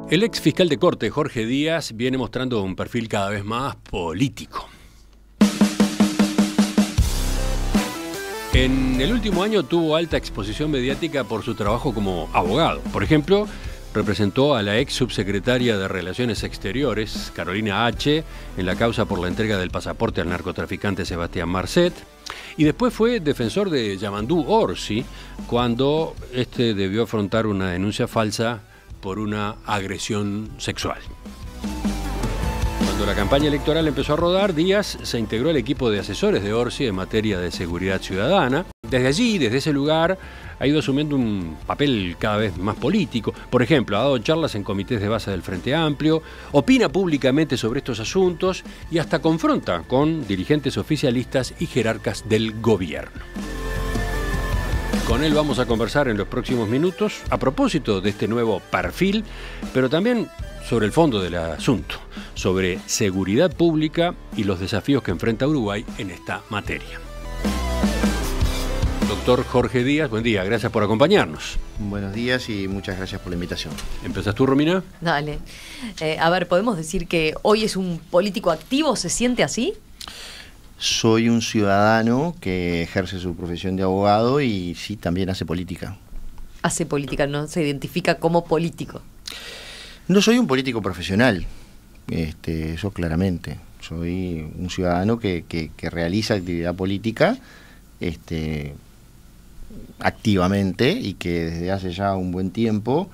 El ex fiscal de corte, Jorge Díaz, viene mostrando un perfil cada vez más político. En el último año tuvo alta exposición mediática por su trabajo como abogado. Por ejemplo, representó a la ex subsecretaria de Relaciones Exteriores, Carolina H., en la causa por la entrega del pasaporte al narcotraficante Sebastián Marcet. Y después fue defensor de Yamandú Orsi cuando este debió afrontar una denuncia falsa por una agresión sexual. Cuando la campaña electoral empezó a rodar, Díaz se integró al equipo de asesores de Orsi en materia de seguridad ciudadana. Desde allí, desde ese lugar, ha ido asumiendo un papel cada vez más político. Por ejemplo, ha dado charlas en comités de base del Frente Amplio, opina públicamente sobre estos asuntos y hasta confronta con dirigentes oficialistas y jerarcas del gobierno. Con él vamos a conversar en los próximos minutos a propósito de este nuevo perfil, pero también sobre el fondo del asunto, sobre seguridad pública y los desafíos que enfrenta Uruguay en esta materia. Doctor Jorge Díaz, buen día, gracias por acompañarnos. Buenos días y muchas gracias por la invitación. ¿Empezás tú, Romina? Dale. A ver, ¿podemos decir que hoy es un político activo? ¿Se siente así? Soy un ciudadano que ejerce su profesión de abogado y sí, también hace política. Hace política, no se identifica como político. No soy un político profesional, eso claramente. Soy un ciudadano que realiza actividad política activamente y que desde hace ya un buen tiempo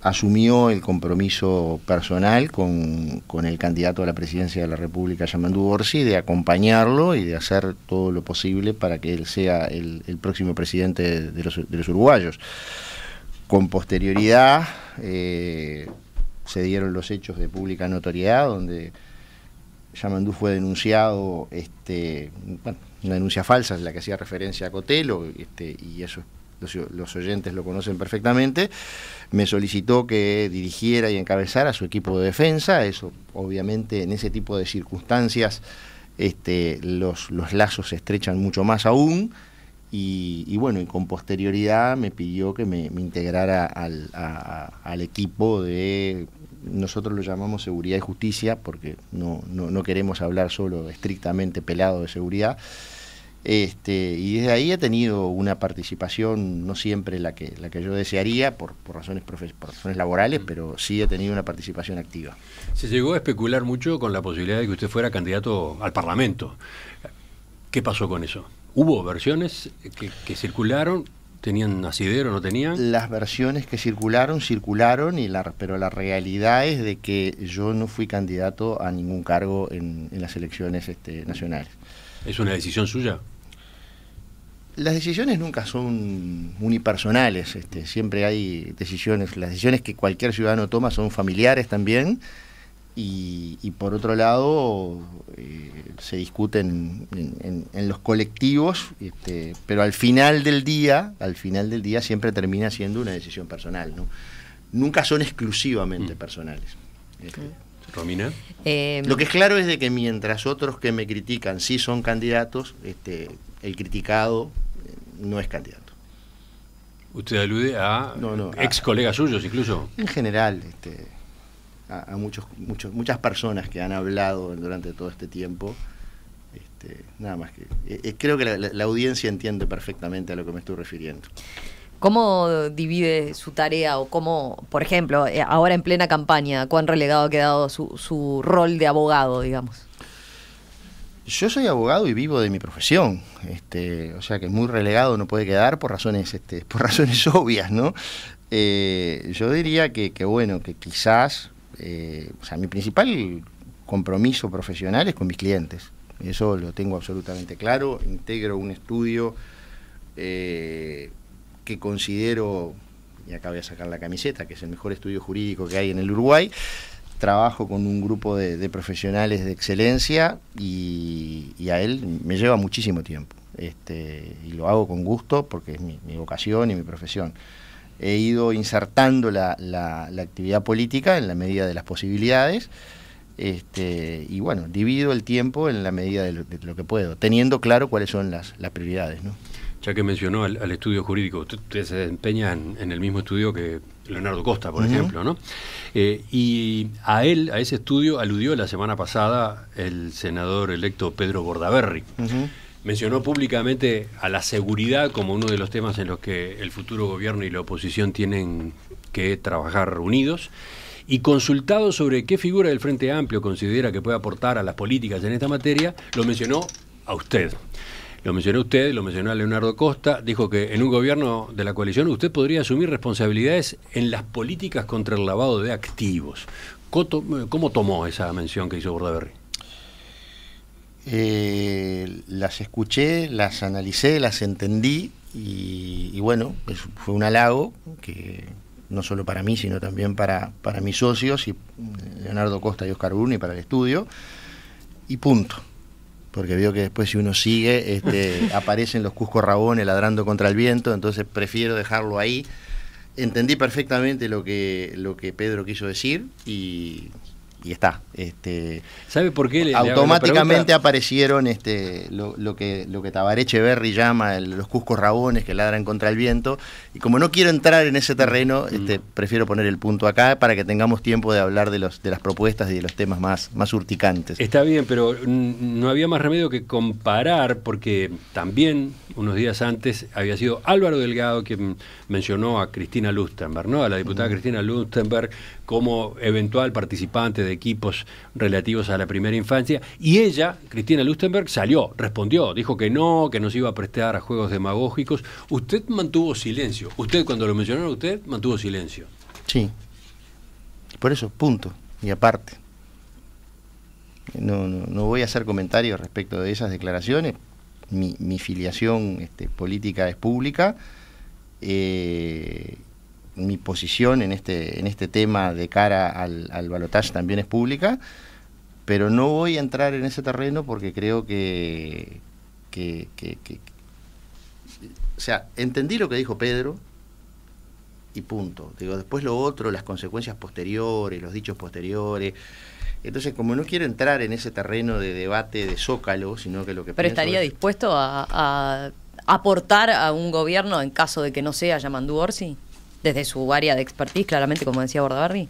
asumió el compromiso personal con el candidato a la presidencia de la República, Yamandú Orsi, de acompañarlo y de hacer todo lo posible para que él sea el próximo presidente de los uruguayos. Con posterioridad se dieron los hechos de pública notoriedad, donde Yamandú fue denunciado, una denuncia falsa, la que hacía referencia a Cotelo, y eso los oyentes lo conocen perfectamente. Me solicitó que dirigiera y encabezara su equipo de defensa. Eso, obviamente, en ese tipo de circunstancias, los lazos se estrechan mucho más aún. Y bueno, y con posterioridad me pidió que me integrara al equipo de, nosotros lo llamamos seguridad y justicia, porque no queremos hablar solo estrictamente pelado de seguridad. Y desde ahí he tenido una participación, no siempre la que yo desearía, por razones laborales, pero sí he tenido una participación activa. Se llegó a especular mucho con la posibilidad de que usted fuera candidato al Parlamento. ¿Qué pasó con eso? ¿Hubo versiones que circularon? ¿Tenían asidero, no tenían? Las versiones que circularon, pero la realidad es de que yo no fui candidato a ningún cargo en las elecciones nacionales. ¿Es una decisión suya? Las decisiones nunca son unipersonales, siempre hay decisiones. Las decisiones que cualquier ciudadano toma son familiares también, y por otro lado se discuten en los colectivos, pero al final del día siempre termina siendo una decisión personal, ¿no? Nunca son exclusivamente personales. Romina. Lo que es claro es de que mientras otros que me critican sí son candidatos, el criticado no es candidato. ¿Usted alude a ex colegas suyos incluso? En general, a muchas personas que han hablado durante todo este tiempo, nada más que... creo que la audiencia entiende perfectamente a lo que me estoy refiriendo. ¿Cómo divide su tarea o cómo, por ejemplo, ahora en plena campaña, cuán relegado ha quedado su rol de abogado, digamos? Yo soy abogado y vivo de mi profesión, o sea que muy relegado no puede quedar por razones obvias, ¿no? Yo diría que quizás, mi principal compromiso profesional es con mis clientes. Eso lo tengo absolutamente claro. Integro un estudio que considero, y acá voy a sacar la camiseta, que es el mejor estudio jurídico que hay en el Uruguay. Trabajo con un grupo de profesionales de excelencia y a él me lleva muchísimo tiempo. Y lo hago con gusto porque es mi vocación y mi profesión. He ido insertando la actividad política en la medida de las posibilidades, y bueno, divido el tiempo en la medida de lo que puedo, teniendo claro cuáles son las prioridades, ¿no? Ya que mencionó al estudio jurídico, usted se desempeña en el mismo estudio que Leonardo Costa, por ejemplo, ¿no? Y a ese estudio aludió la semana pasada el senador electo Pedro Bordaberry. Mencionó públicamente a la seguridad como uno de los temas en los que el futuro gobierno y la oposición tienen que trabajar unidos. Y consultado sobre qué figura del Frente Amplio considera que puede aportar a las políticas en esta materia, lo mencionó a usted. Lo mencionó usted, lo mencionó a Leonardo Costa, dijo que en un gobierno de la coalición usted podría asumir responsabilidades en las políticas contra el lavado de activos. ¿Cómo tomó esa mención que hizo Bordaberry? Las escuché, las analicé, las entendí y bueno, fue un halago que no solo para mí, sino también para mis socios, y Leonardo Costa y Oscar Bruno, y para el estudio, y punto. Porque veo que después, si uno sigue, aparecen los Cusco Rabones ladrando contra el viento, entonces prefiero dejarlo ahí. Entendí perfectamente lo que Pedro quiso decir y está. ¿Sabe por qué? Automáticamente aparecieron lo que Tabaré Echeverri llama los Cusco Rabones que ladran contra el viento, y como no quiero entrar en ese terreno, prefiero poner el punto acá para que tengamos tiempo de hablar de las propuestas y de los temas más urticantes. Está bien, pero no había más remedio que comparar, porque también unos días antes había sido Álvaro Delgado quien mencionó a Cristina Lustenberg, ¿no? A la diputada Cristina Lustenberg como eventual participante de equipos relativos a la primera infancia, y ella, Cristina Lustenberg, respondió, dijo que no se iba a prestar a juegos demagógicos. Usted mantuvo silencio. Usted, cuando lo mencionaron, usted mantuvo silencio. Sí. Por eso, punto. Y aparte. No voy a hacer comentarios respecto de esas declaraciones. Mi filiación política es pública. Mi posición en este tema de cara al balotaje también es pública, pero no voy a entrar en ese terreno porque creo que o sea, entendí lo que dijo Pedro y punto. Digo, después lo otro, las consecuencias posteriores, los dichos posteriores. Entonces, como no quiero entrar en ese terreno de debate de zócalo, sino que lo que ¿Pero estaría dispuesto a aportar a un gobierno en caso de que no sea Yamandú Orsi? Desde su área de expertise, claramente, como decía Bordaberry.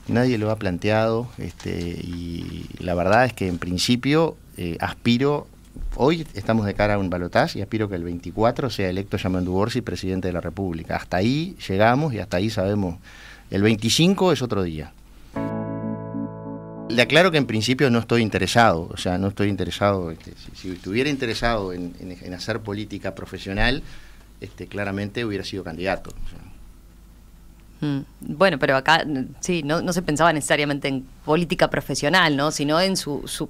Nadie lo ha planteado, y la verdad es que en principio aspiro, hoy estamos de cara a un balotaje y aspiro que el 24 sea electo Yamandú Orsi presidente de la República. Hasta ahí llegamos y hasta ahí sabemos. El 25 es otro día. Le aclaro que en principio no estoy interesado, o sea, no estoy interesado, si estuviera interesado en hacer política profesional, claramente hubiera sido candidato. O sea. Bueno, pero acá sí, no se pensaba necesariamente en política profesional, ¿no? Sino en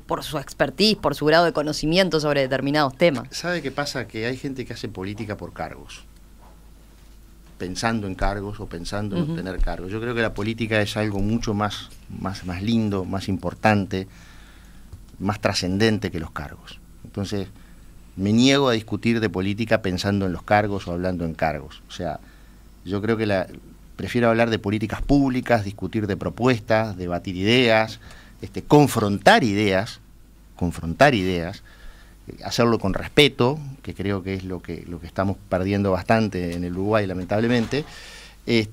por su expertise, por su grado de conocimiento sobre determinados temas. ¿Sabe qué pasa? Que hay gente que hace política por cargos, pensando en cargos o pensando en obtener cargos. Yo creo que la política es algo mucho más lindo, más importante, más trascendente que los cargos. Entonces, me niego a discutir de política pensando en los cargos o hablando en cargos. O sea, yo creo que prefiero hablar de políticas públicas, discutir de propuestas, debatir ideas, confrontar ideas, hacerlo con respeto, que creo que es lo que estamos perdiendo bastante en el Uruguay, lamentablemente, y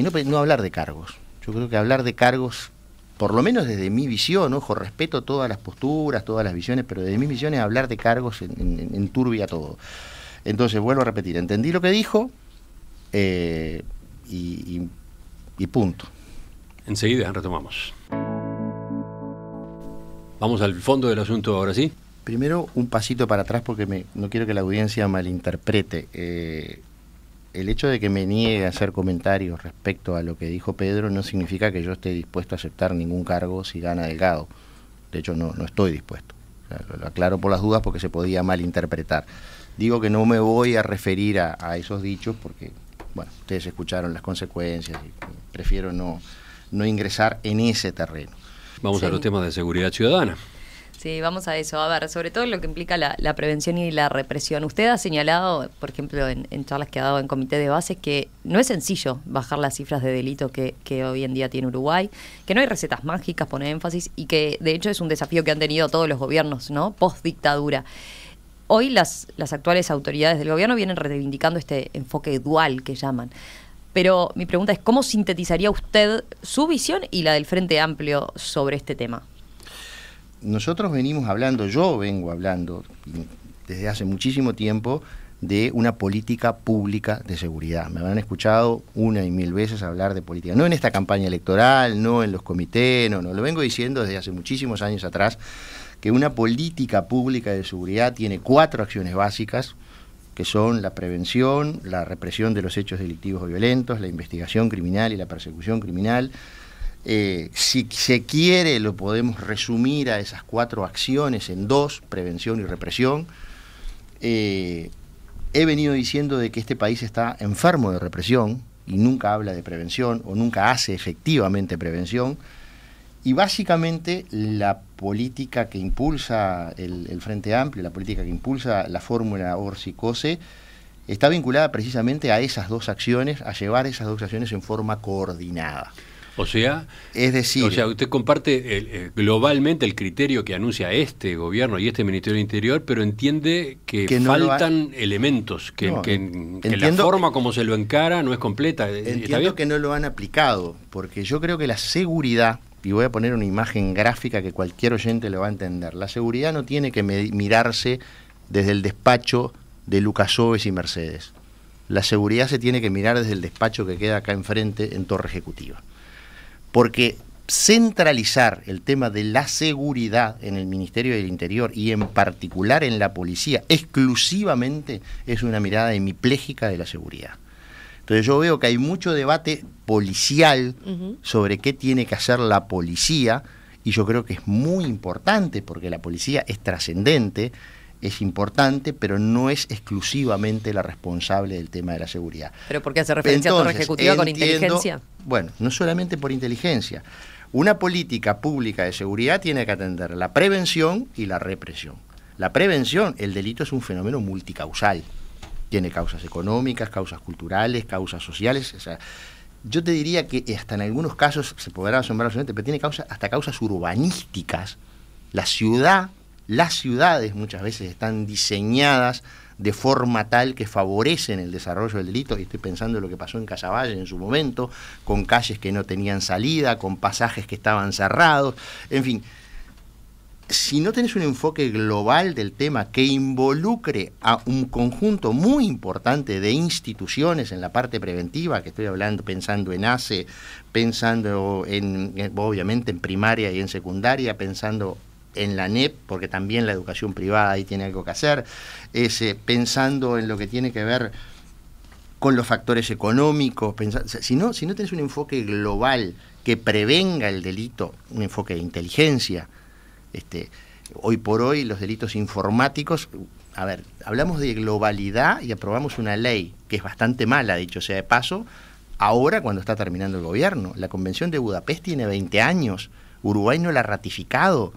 no hablar de cargos. Yo creo que hablar de cargos, por lo menos desde mi visión, ojo, respeto todas las posturas, todas las visiones, pero desde mi visión es hablar de cargos enturbia todo. Entonces, vuelvo a repetir, entendí lo que dijo, y punto. Enseguida retomamos. Vamos al fondo del asunto ahora sí. Primero, un pasito para atrás porque no quiero que la audiencia malinterprete. El hecho de que me niegue a hacer comentarios respecto a lo que dijo Pedro no significa que yo esté dispuesto a aceptar ningún cargo si gana Delgado. De hecho, no estoy dispuesto. O sea, lo aclaro por las dudas porque se podía malinterpretar. Digo que no me voy a referir a esos dichos porque, bueno, ustedes escucharon las consecuencias y prefiero no ingresar en ese terreno. Vamos a los temas de seguridad ciudadana. Sí, vamos a eso. A ver, sobre todo lo que implica la prevención y la represión. Usted ha señalado, por ejemplo, en charlas que ha dado en comité de bases, que no es sencillo bajar las cifras de delito que hoy en día tiene Uruguay, que no hay recetas mágicas, pone énfasis, y que de hecho es un desafío que han tenido todos los gobiernos, ¿no? Post dictadura. Hoy las actuales autoridades del gobierno vienen reivindicando este enfoque dual que llaman. Pero mi pregunta es, ¿cómo sintetizaría usted su visión y la del Frente Amplio sobre este tema? Nosotros yo vengo hablando desde hace muchísimo tiempo de una política pública de seguridad. Me habrán escuchado una y mil veces hablar de política. No en esta campaña electoral, no en los comités, no, lo vengo diciendo desde hace muchísimos años atrás, que una política pública de seguridad tiene 4 acciones básicas, que son la prevención, la represión de los hechos delictivos o violentos, la investigación criminal y la persecución criminal. Si se quiere, lo podemos resumir a esas 4 acciones en 2, prevención y represión. He venido diciendo de que este país está enfermo de represión y nunca habla de prevención o nunca hace efectivamente prevención. Y básicamente la política que impulsa el Frente Amplio, la política que impulsa la fórmula Orsi-Cose, está vinculada precisamente a esas 2 acciones, a llevar esas 2 acciones en forma coordinada. O sea, usted comparte globalmente el criterio que anuncia este gobierno y este Ministerio del Interior, pero entiende que no faltan elementos, que la forma como se lo encara no es completa. Entiendo que no lo han aplicado, porque yo creo que la seguridad, y voy a poner una imagen gráfica que cualquier oyente lo va a entender, la seguridad no tiene que mirarse desde el despacho de Lucas Oves y Mercedes. La seguridad se tiene que mirar desde el despacho que queda acá enfrente en Torre Ejecutiva. Porque centralizar el tema de la seguridad en el Ministerio del Interior y en particular en la policía exclusivamente es una mirada hemipléjica de la seguridad. Entonces yo veo que hay mucho debate policial sobre qué tiene que hacer la policía, y yo creo que es muy importante porque la policía es trascendente, es importante, pero no es exclusivamente la responsable del tema de la seguridad. ¿Pero por qué hace referencia a Torre Ejecutiva con inteligencia? Bueno, no solamente por inteligencia. Una política pública de seguridad tiene que atender la prevención y la represión. La prevención, el delito es un fenómeno multicausal. Tiene causas económicas, causas culturales, causas sociales. O sea, yo te diría que hasta en algunos casos, se podrá asombrar, pero tiene hasta causas urbanísticas. Las ciudades muchas veces están diseñadas de forma tal que favorecen el desarrollo del delito, y estoy pensando en lo que pasó en Casaballe en su momento, con calles que no tenían salida, con pasajes que estaban cerrados, en fin. Si no tenés un enfoque global del tema que involucre a un conjunto muy importante de instituciones en la parte preventiva, que estoy hablando, pensando en ACE, pensando obviamente en primaria y en secundaria, pensando en la NEP, porque también la educación privada ahí tiene algo que hacer, pensando en lo que tiene que ver con los factores económicos, si no tenés un enfoque global que prevenga el delito, un enfoque de inteligencia. Hoy por hoy los delitos informáticos, hablamos de globalidad y aprobamos una ley que es bastante mala, dicho sea de paso, ahora cuando está terminando el gobierno. La Convención de Budapest tiene 20 años, Uruguay no la ha ratificado.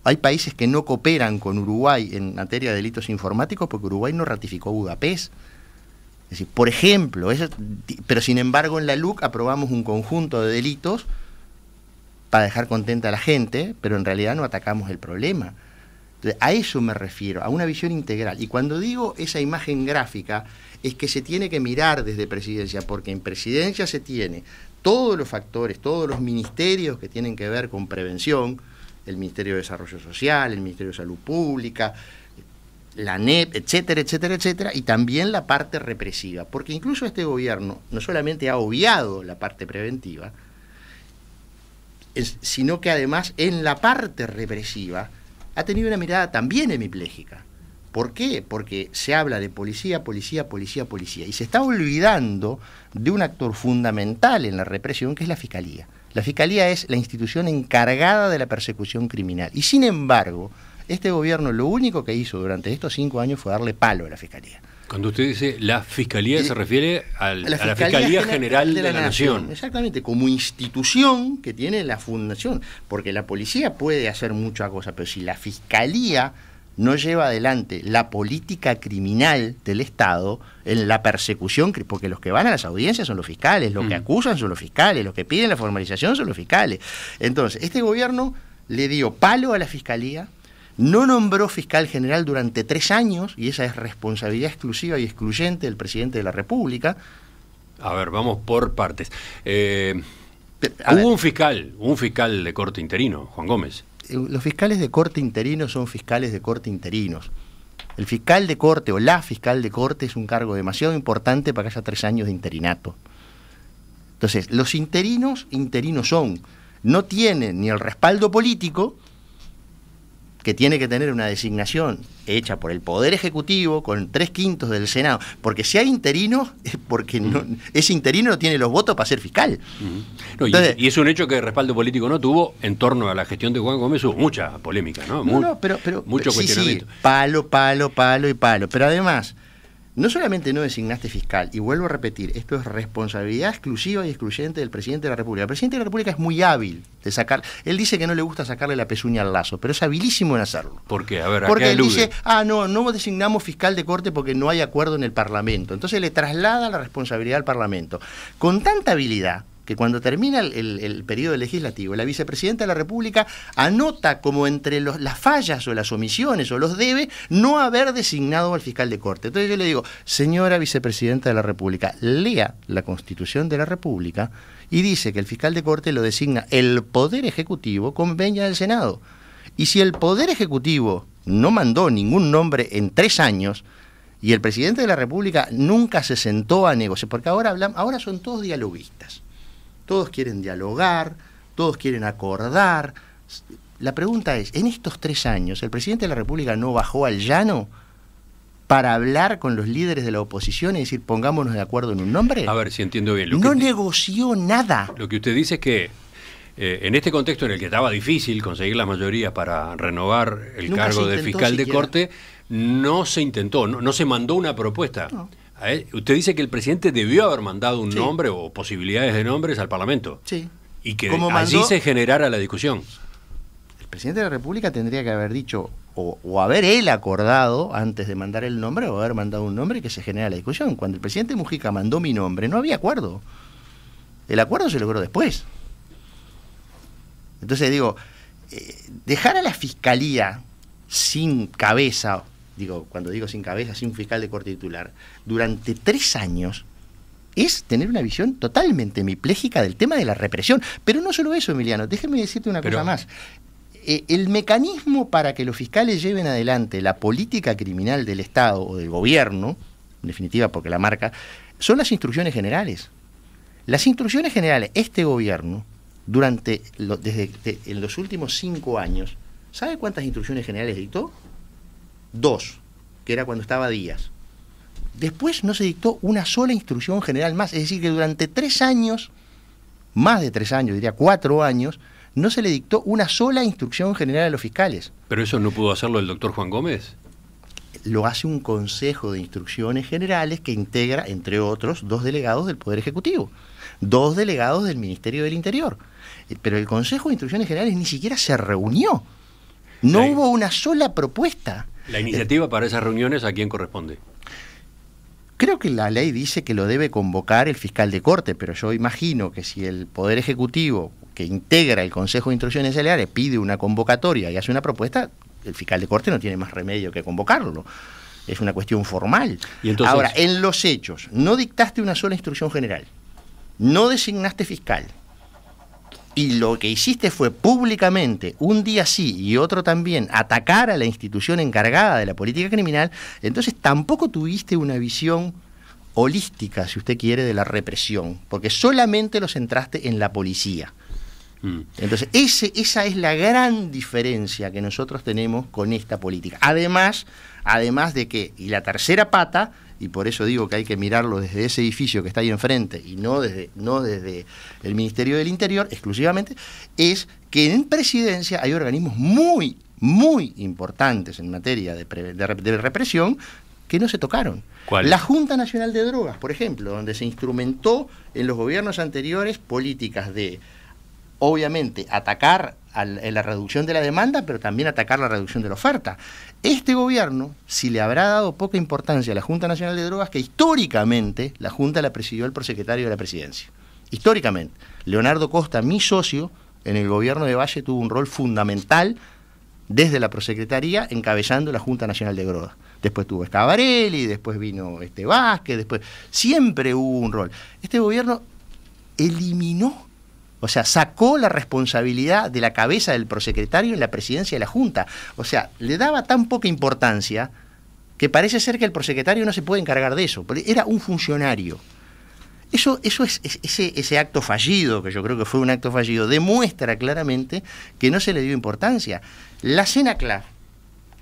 Hay países que no cooperan con Uruguay en materia de delitos informáticos porque Uruguay no ratificó Budapest. Es decir, por ejemplo, pero sin embargo en la LUC aprobamos un conjunto de delitos para dejar contenta a la gente, pero en realidad no atacamos el problema. Entonces, a eso me refiero, a una visión integral. Y cuando digo esa imagen gráfica, es que se tiene que mirar desde Presidencia, porque en Presidencia se tiene todos los factores, todos los ministerios que tienen que ver con prevención, el Ministerio de Desarrollo Social, el Ministerio de Salud Pública, la NEP, etcétera, etcétera, etcétera, y también la parte represiva, porque incluso este gobierno no solamente ha obviado la parte preventiva, sino que además en la parte represiva ha tenido una mirada también hemipléjica. ¿Por qué? Porque se habla de policía, policía, policía, policía, y se está olvidando de un actor fundamental en la represión, que es la Fiscalía. La Fiscalía es la institución encargada de la persecución criminal, y sin embargo, este gobierno lo único que hizo durante estos 5 años fue darle palo a la Fiscalía. Cuando usted dice la Fiscalía, se refiere a la Fiscalía General de la Nación. Exactamente, como institución que tiene la fundación, porque la policía puede hacer muchas cosas, pero si la Fiscalía no lleva adelante la política criminal del Estado en la persecución, porque los que van a las audiencias son los fiscales, los que acusan son los fiscales, los que piden la formalización son los fiscales. Entonces, este gobierno le dio palo a la Fiscalía, no nombró fiscal general durante 3 años, y esa es responsabilidad exclusiva y excluyente del presidente de la República. A ver, vamos por partes. Hubo un fiscal de corte interino, Juan Gómez. Los fiscales de corte interino son fiscales de corte interinos. El fiscal de corte o la fiscal de corte es un cargo demasiado importante para que haya 3 años de interinato. Entonces, los interinos son, no tienen ni el respaldo político, que tiene que tener una designación hecha por el Poder Ejecutivo con 3/5 del Senado, porque si hay interinos es porque ese interino no tiene los votos para ser fiscal. No, entonces, y es un hecho que el respaldo político no tuvo. En torno a la gestión de Juan Gómez hubo mucha polémica, ¿no? Pero mucho cuestionamiento. Sí, palo, pero además, no solamente no designaste fiscal, y vuelvo a repetir, esto es responsabilidad exclusiva y excluyente del presidente de la República. El presidente de la República es muy hábil de sacar, él dice que no le gusta sacarle la pezuña al lazo, pero es habilísimo en hacerlo. ¿Por qué? A ver, ¿a porque qué él alude? dice, no designamos fiscal de corte porque no hay acuerdo en el Parlamento. Entonces le traslada la responsabilidad al Parlamento. Con tanta habilidad, que cuando termina el periodo legislativo, la vicepresidenta de la República anota como entre las fallas o las omisiones o los debe no haber designado al fiscal de corte. Entonces yo le digo, señora vicepresidenta de la República, lea la Constitución de la República y dice que el fiscal de corte lo designa el Poder Ejecutivo con venia del Senado. Y si el Poder Ejecutivo no mandó ningún nombre en 3 años, y el presidente de la República nunca se sentó a negociar, porque ahora son todos dialoguistas. Todos quieren dialogar, todos quieren acordar. La pregunta es, en estos 3 años, ¿el presidente de la República no bajó al llano para hablar con los líderes de la oposición y decir, pongámonos de acuerdo en un nombre? A ver si entiendo bien. No negoció nada. Lo que usted dice es que en este contexto en el que estaba difícil conseguir la mayoría para renovar el cargo de fiscal de corte, no se intentó, no se mandó una propuesta. No. Usted dice que el presidente debió haber mandado un nombre o posibilidades de nombres al Parlamento. Sí. Y que allí se generara la discusión. El presidente de la República tendría que haber dicho, o haber él acordado antes de mandar el nombre, o haber mandado un nombre y que se genera la discusión. Cuando el presidente Mujica mandó mi nombre, no había acuerdo. El acuerdo se logró después. Entonces digo, dejar a la Fiscalía sin cabeza, cuando digo sin cabeza, sin un fiscal de corte titular, durante 3 años, es tener una visión totalmente hemipléjica del tema de la represión. Pero no solo eso, Emiliano, déjeme decirte una cosa más. El mecanismo para que los fiscales lleven adelante la política criminal del Estado o del gobierno, en definitiva porque la marca, son las instrucciones generales. Las instrucciones generales, este gobierno, en los últimos 5 años, ¿sabe cuántas instrucciones generales dictó? 2, que era cuando estaba Díaz. Después no se dictó una sola instrucción general más, es decir, que durante 3 años, más de 3 años, diría 4 años, no se le dictó una sola instrucción general a los fiscales. ¿Pero eso no pudo hacerlo el doctor Juan Gómez? Lo hace un consejo de instrucciones generales que integra, entre otros, 2 delegados del Poder Ejecutivo, 2 delegados del Ministerio del Interior. Pero el Consejo de Instrucciones Generales ni siquiera se reunió. No hubo una sola propuesta. ¿La iniciativa para esas reuniones a quién corresponde? Creo que la ley dice que lo debe convocar el fiscal de corte, pero yo imagino que si el Poder Ejecutivo, que integra el Consejo de Instrucciones Generales, pide una convocatoria y hace una propuesta, el fiscal de corte no tiene más remedio que convocarlo. Es una cuestión formal. ¿Y entonces? Ahora, en los hechos, no dictaste una sola instrucción general, no designaste fiscal, y lo que hiciste fue públicamente, un día sí y otro también, atacar a la institución encargada de la política criminal, entonces tampoco tuviste una visión holística, si usted quiere, de la represión, porque solamente lo centraste en la policía. Entonces, esa es la gran diferencia que nosotros tenemos con esta política. Además de que, y la tercera pata, y por eso digo que hay que mirarlo desde ese edificio que está ahí enfrente y no desde el Ministerio del Interior exclusivamente, es que en presidencia hay organismos muy, muy importantes en materia de represión que no se tocaron. ¿Cuál? La Junta Nacional de Drogas, por ejemplo, donde se instrumentó en los gobiernos anteriores políticas de, obviamente, atacar la reducción de la demanda, pero también atacar la reducción de la oferta. Este gobierno, si le habrá dado poca importancia a la Junta Nacional de Drogas, que históricamente la Junta la presidió el prosecretario de la Presidencia. Históricamente. Leonardo Costa, mi socio, en el gobierno de Valle tuvo un rol fundamental desde la prosecretaría, encabezando la Junta Nacional de Drogas. Después tuvo Scavarelli, después vino Vázquez, después siempre hubo un rol. Este gobierno eliminó, o sea, sacó la responsabilidad de la cabeza del prosecretario en la presidencia de la Junta. O sea, le daba tan poca importancia que parece ser que el prosecretario no se puede encargar de eso, porque era un funcionario. Ese acto fallido, que yo creo que fue un acto fallido, demuestra claramente que no se le dio importancia. La CENACLAF,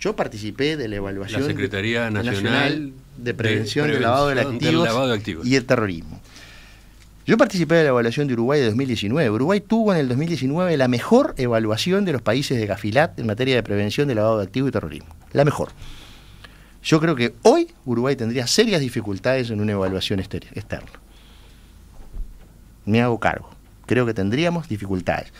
yo participé de la evaluación la Secretaría Nacional de Prevención del Lavado de Activos y el Terrorismo. Yo participé de la evaluación de Uruguay de 2019. Uruguay tuvo en el 2019 la mejor evaluación de los países de Gafilat en materia de prevención del lavado de activos y terrorismo. La mejor. Yo creo que hoy Uruguay tendría serias dificultades en una evaluación externa. Me hago cargo. Creo que tendríamos dificultades.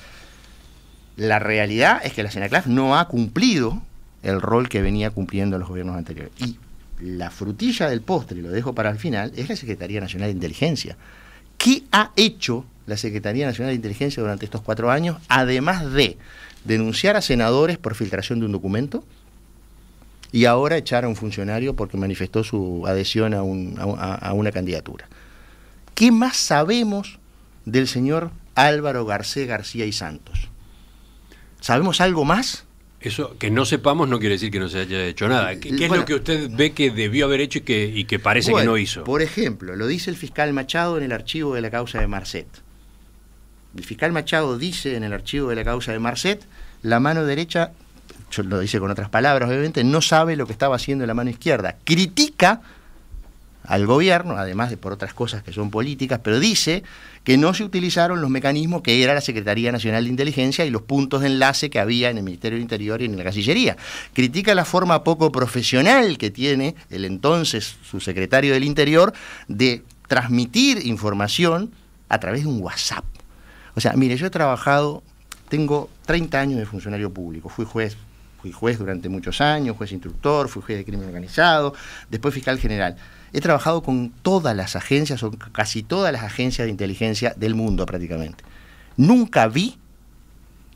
La realidad es que la CENACLAF no ha cumplido el rol que venía cumpliendo en los gobiernos anteriores. Y la frutilla del postre, y lo dejo para el final, es la Secretaría Nacional de Inteligencia. ¿Qué ha hecho la Secretaría Nacional de Inteligencia durante estos 4 años, además de denunciar a senadores por filtración de un documento y ahora echar a un funcionario porque manifestó su adhesión a una candidatura? ¿Qué más sabemos del señor Álvaro García y Santos? ¿Sabemos algo más? Eso, que no sepamos no quiere decir que no se haya hecho nada. ¿Qué es lo que usted ve que debió haber hecho y que parece que no hizo? Por ejemplo, lo dice el fiscal Machado en el archivo de la causa de Marcet. El fiscal Machado dice en el archivo de la causa de Marcet, la mano derecha, yo lo dice con otras palabras obviamente, no sabe lo que estaba haciendo la mano izquierda. Critica al gobierno, además de por otras cosas que son políticas, pero dice que no se utilizaron los mecanismos que era la Secretaría Nacional de Inteligencia y los puntos de enlace que había en el Ministerio del Interior y en la Cancillería. Critica la forma poco profesional que tiene el entonces subsecretario del Interior de transmitir información a través de un WhatsApp. O sea, mire, yo he trabajado, tengo 30 años de funcionario público, fui juez durante muchos años, juez instructor, fui juez de crimen organizado, después fiscal general. He trabajado con todas las agencias, o casi todas las agencias de inteligencia del mundo prácticamente. Nunca vi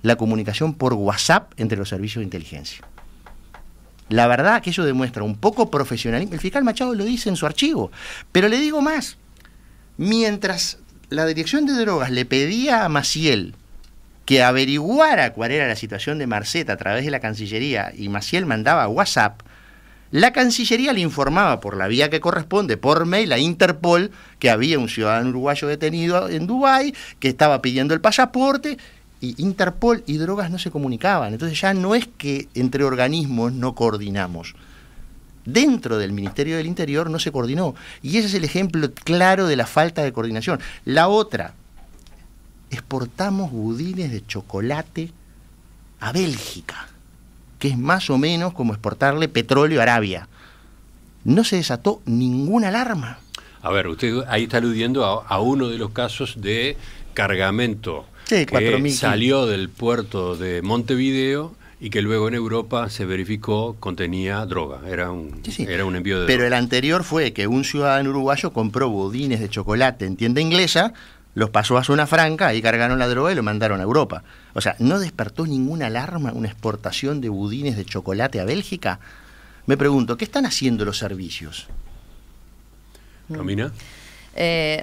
la comunicación por WhatsApp entre los servicios de inteligencia. La verdad que eso demuestra un poco profesionalismo. El fiscal Machado lo dice en su archivo. Pero le digo más. Mientras la Dirección de Drogas le pedía a Maciel que averiguara cuál era la situación de Marcet a través de la Cancillería y Maciel mandaba WhatsApp, la Cancillería le informaba por la vía que corresponde, por mail, a Interpol, que había un ciudadano uruguayo detenido en Dubái, que estaba pidiendo el pasaporte, y Interpol y Drogas no se comunicaban. Entonces ya no es que entre organismos no coordinamos. Dentro del Ministerio del Interior no se coordinó. Y ese es el ejemplo claro de la falta de coordinación. La otra, exportamos budines de chocolate a Bélgica, que es más o menos como exportarle petróleo a Arabia. No se desató ninguna alarma. A ver, usted ahí está aludiendo a uno de los casos de cargamento que salió del puerto de Montevideo y que luego en Europa se verificó contenía droga. Era un envío de droga. Pero el anterior fue que un ciudadano uruguayo compró budines de chocolate en tienda inglesa, los pasó a zona franca, ahí cargaron la droga y lo mandaron a Europa. O sea, ¿no despertó ninguna alarma una exportación de budines de chocolate a Bélgica? Me pregunto, ¿qué están haciendo los servicios? ¿Romina?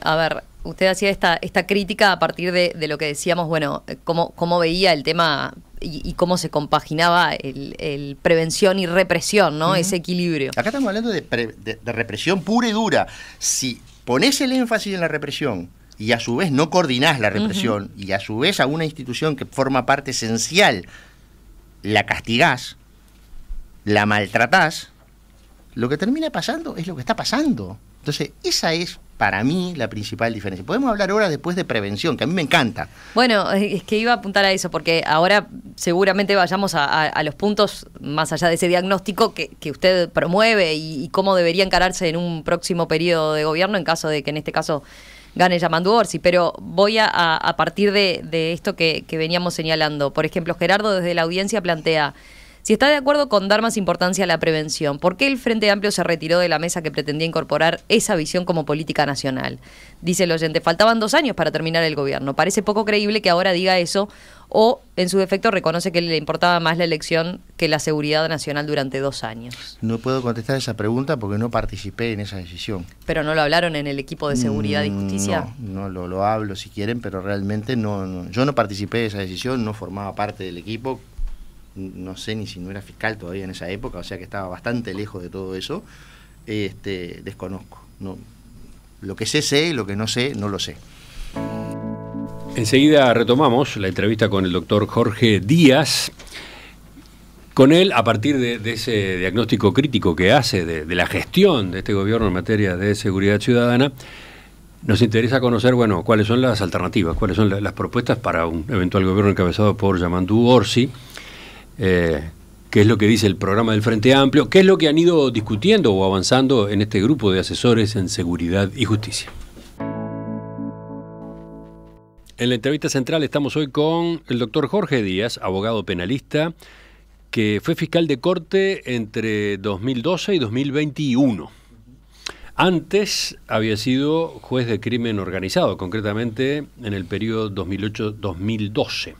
A ver, usted hacía esta crítica a partir de lo que decíamos, bueno, cómo veía el tema y cómo se compaginaba el prevención y represión, ¿no? Ese equilibrio. Acá estamos hablando de represión pura y dura. Si pones el énfasis en la represión y a su vez no coordinás la represión, y a su vez a una institución que forma parte esencial la castigás, la maltratás, lo que termina pasando es lo que está pasando. Entonces, esa es para mí la principal diferencia. Podemos hablar ahora después de prevención, que a mí me encanta. Bueno, es que iba a apuntar a eso, porque ahora seguramente vayamos a los puntos más allá de ese diagnóstico que usted promueve y cómo debería encararse en un próximo periodo de gobierno en caso de que en este caso gane Yamandu Orsi, pero voy a partir de esto que veníamos señalando. Por ejemplo, Gerardo desde la audiencia plantea: si está de acuerdo con dar más importancia a la prevención, ¿por qué el Frente Amplio se retiró de la mesa que pretendía incorporar esa visión como política nacional? Dice el oyente, faltaban 2 años para terminar el gobierno. Parece poco creíble que ahora diga eso o en su defecto reconoce que le importaba más la elección que la seguridad nacional durante 2 años. No puedo contestar esa pregunta porque no participé en esa decisión. ¿Pero no lo hablaron en el equipo de seguridad y justicia? No lo hablo si quieren, pero realmente no. Yo no participé de esa decisión, no formaba parte del equipo, no sé ni si no era fiscal todavía en esa época, o sea que estaba bastante lejos de todo eso. Desconozco. No, lo que sé, y lo que no sé, no lo sé. Enseguida retomamos la entrevista con el doctor Jorge Díaz. Con él, a partir de ese diagnóstico crítico que hace de la gestión de este gobierno en materia de seguridad ciudadana, nos interesa conocer, bueno, cuáles son las alternativas, cuáles son las propuestas para un eventual gobierno encabezado por Yamandú Orsi, qué es lo que dice el programa del Frente Amplio, qué es lo que han ido discutiendo o avanzando en este grupo de asesores en seguridad y justicia. En la entrevista central estamos hoy con el doctor Jorge Díaz, abogado penalista, que fue fiscal de corte entre 2012 y 2021. Antes había sido juez de crimen organizado, concretamente en el periodo 2008-2012.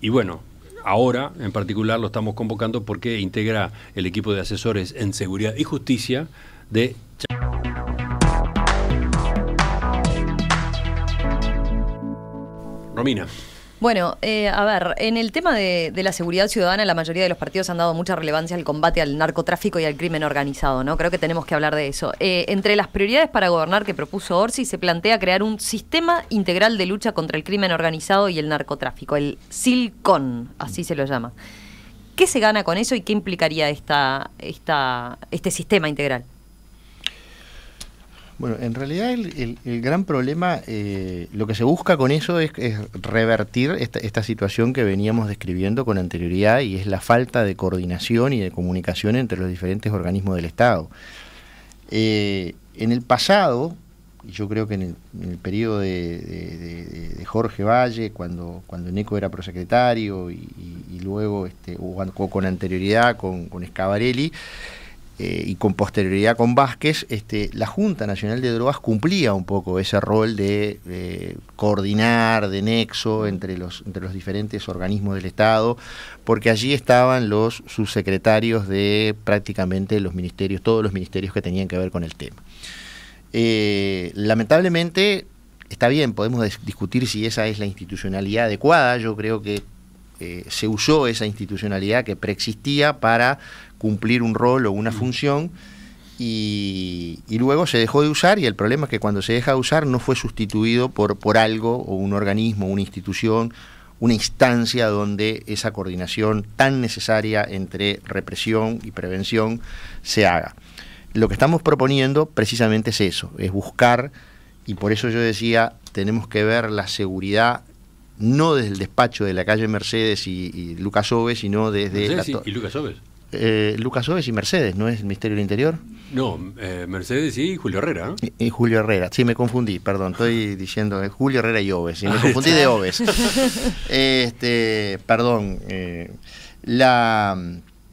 Y bueno, ahora en particular lo estamos convocando porque integra el equipo de asesores en seguridad y justicia de Romina. Bueno, a ver, en el tema de la seguridad ciudadana, la mayoría de los partidos han dado mucha relevancia al combate al narcotráfico y al crimen organizado, ¿no? Creo que tenemos que hablar de eso. Entre las prioridades para gobernar que propuso Orsi se plantea crear un sistema integral de lucha contra el crimen organizado y el narcotráfico, el SILCON, así se lo llama. ¿Qué se gana con eso y qué implicaría este sistema integral? Bueno, en realidad el gran problema, lo que se busca con eso es revertir esta situación que veníamos describiendo con anterioridad, y es la falta de coordinación y de comunicación entre los diferentes organismos del Estado. En el pasado, yo creo que en el periodo de Jorge Valle, cuando Neco era prosecretario y luego o con anterioridad con Schiavarelli, y con posterioridad con Vázquez, la Junta Nacional de Drogas cumplía un poco ese rol de coordinar, de nexo entre los diferentes organismos del Estado, porque allí estaban los subsecretarios de prácticamente los ministerios, todos los ministerios que tenían que ver con el tema. Lamentablemente, está bien, podemos discutir si esa es la institucionalidad adecuada. Yo creo que se usó esa institucionalidad que preexistía para cumplir un rol o una función, y luego se dejó de usar, y el problema es que cuando se deja de usar no fue sustituido por algo o un organismo, una institución, una instancia donde esa coordinación tan necesaria entre represión y prevención se haga. Lo que estamos proponiendo precisamente es eso, es buscar, y por eso yo decía, tenemos que ver la seguridad no desde el despacho de la calle Mercedes y Lucas Oves, sino desde... Mercedes y Lucas Oves. Lucas Oves y Mercedes, ¿no es el Ministerio del Interior? No, Mercedes y Julio Herrera, ¿no? Y Julio Herrera, sí, me confundí, perdón, estoy diciendo Julio Herrera y Oves, me confundí de Oves. Perdón,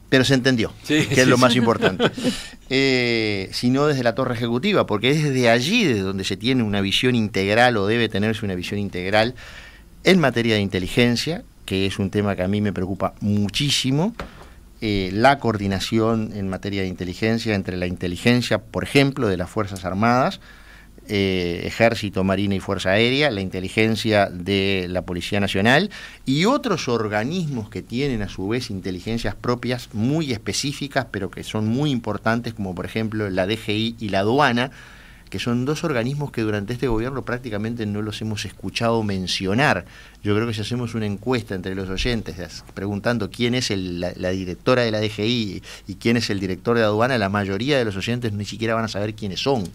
pero se entendió, sí, que es lo más importante. Sino desde la torre ejecutiva, porque es desde allí de donde se tiene una visión integral, o debe tenerse una visión integral en materia de inteligencia, que es un tema que a mí me preocupa muchísimo. La coordinación en materia de inteligencia entre la inteligencia, por ejemplo, de las Fuerzas Armadas, Ejército, Marina y Fuerza Aérea, la inteligencia de la Policía Nacional y otros organismos que tienen a su vez inteligencias propias muy específicas, pero que son muy importantes, como por ejemplo la DGI y la aduana, que son dos organismos que durante este gobierno prácticamente no los hemos escuchado mencionar. Yo creo que si hacemos una encuesta entre los oyentes preguntando quién es la directora de la DGI y quién es el director de aduana, la mayoría de los oyentes ni siquiera van a saber quiénes son.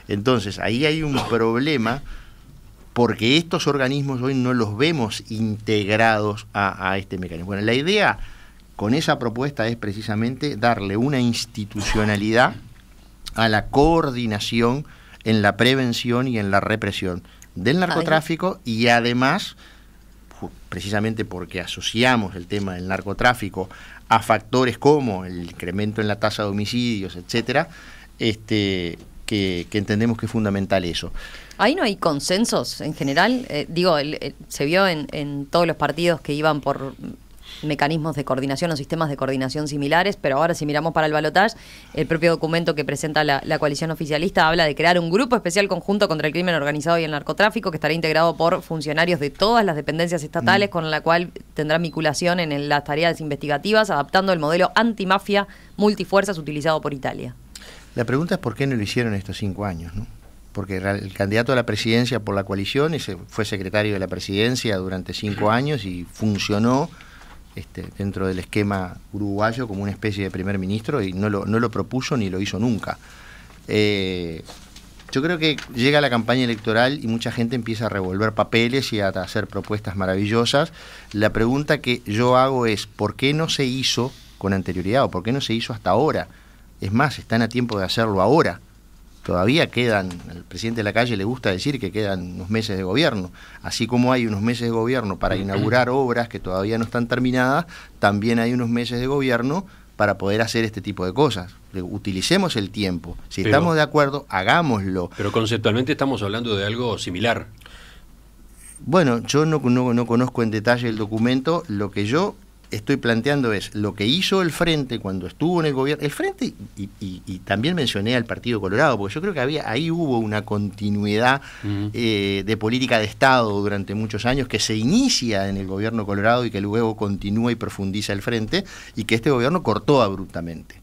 Entonces, ahí hay un problema, porque estos organismos hoy no los vemos integrados a este mecanismo. Bueno, la idea con esa propuesta es precisamente darle una institucionalidad a la coordinación en la prevención y en la represión del narcotráfico, y además, precisamente porque asociamos el tema del narcotráfico a factores como el incremento en la tasa de homicidios, etcétera, que entendemos que es fundamental eso. Ahí no hay consensos en general. Se vio en todos los partidos que iban por mecanismos de coordinación o sistemas de coordinación similares, pero ahora si miramos para el balotaje, el propio documento que presenta la coalición oficialista habla de crear un grupo especial conjunto contra el crimen organizado y el narcotráfico que estará integrado por funcionarios de todas las dependencias estatales, con la cual tendrá vinculación en las tareas investigativas, adaptando el modelo antimafia multifuerzas utilizado por Italia. La pregunta es por qué no lo hicieron estos 5 años, ¿no? Porque el candidato a la presidencia por la coalición fue secretario de la presidencia durante 5 años y funcionó dentro del esquema uruguayo como una especie de primer ministro y no lo propuso ni lo hizo nunca. Yo creo que llega la campaña electoral y mucha gente empieza a revolver papeles y a hacer propuestas maravillosas. La pregunta que yo hago es, ¿por qué no se hizo con anterioridad o por qué no se hizo hasta ahora? Es más, están a tiempo de hacerlo ahora. Todavía quedan, al presidente de la calle le gusta decir que quedan unos meses de gobierno. Así como hay unos meses de gobierno para inaugurar obras que todavía no están terminadas, también hay unos meses de gobierno para poder hacer este tipo de cosas. Utilicemos el tiempo. Si estamos de acuerdo, hagámoslo. Pero conceptualmente estamos hablando de algo similar. Bueno, yo no conozco en detalle el documento. Lo que yo estoy planteando es lo que hizo el Frente cuando estuvo en el gobierno. El Frente, y también mencioné al Partido Colorado, porque yo creo que ahí hubo una continuidad de política de Estado durante muchos años que se inicia en el gobierno Colorado y que luego continúa y profundiza el Frente, y que este gobierno cortó abruptamente.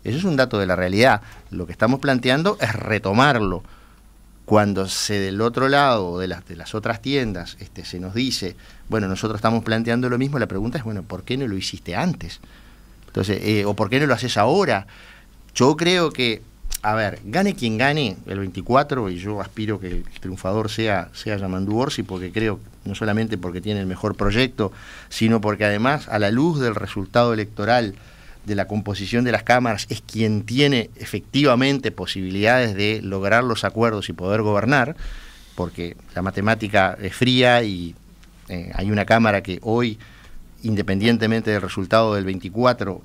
Eso es un dato de la realidad. Lo que estamos planteando es retomarlo. Cuando del otro lado de las otras tiendas se nos dice, bueno, nosotros estamos planteando lo mismo, la pregunta es, bueno, ¿por qué no lo hiciste antes? Entonces, o ¿por qué no lo haces ahora? Yo creo que, a ver, gane quien gane el 24, y yo aspiro que el triunfador sea Yamandú Orsi, porque creo, no solamente porque tiene el mejor proyecto, sino porque además, a la luz del resultado electoral, de la composición de las cámaras, es quien tiene efectivamente posibilidades de lograr los acuerdos y poder gobernar, porque la matemática es fría y hay una cámara que hoy, independientemente del resultado del 24,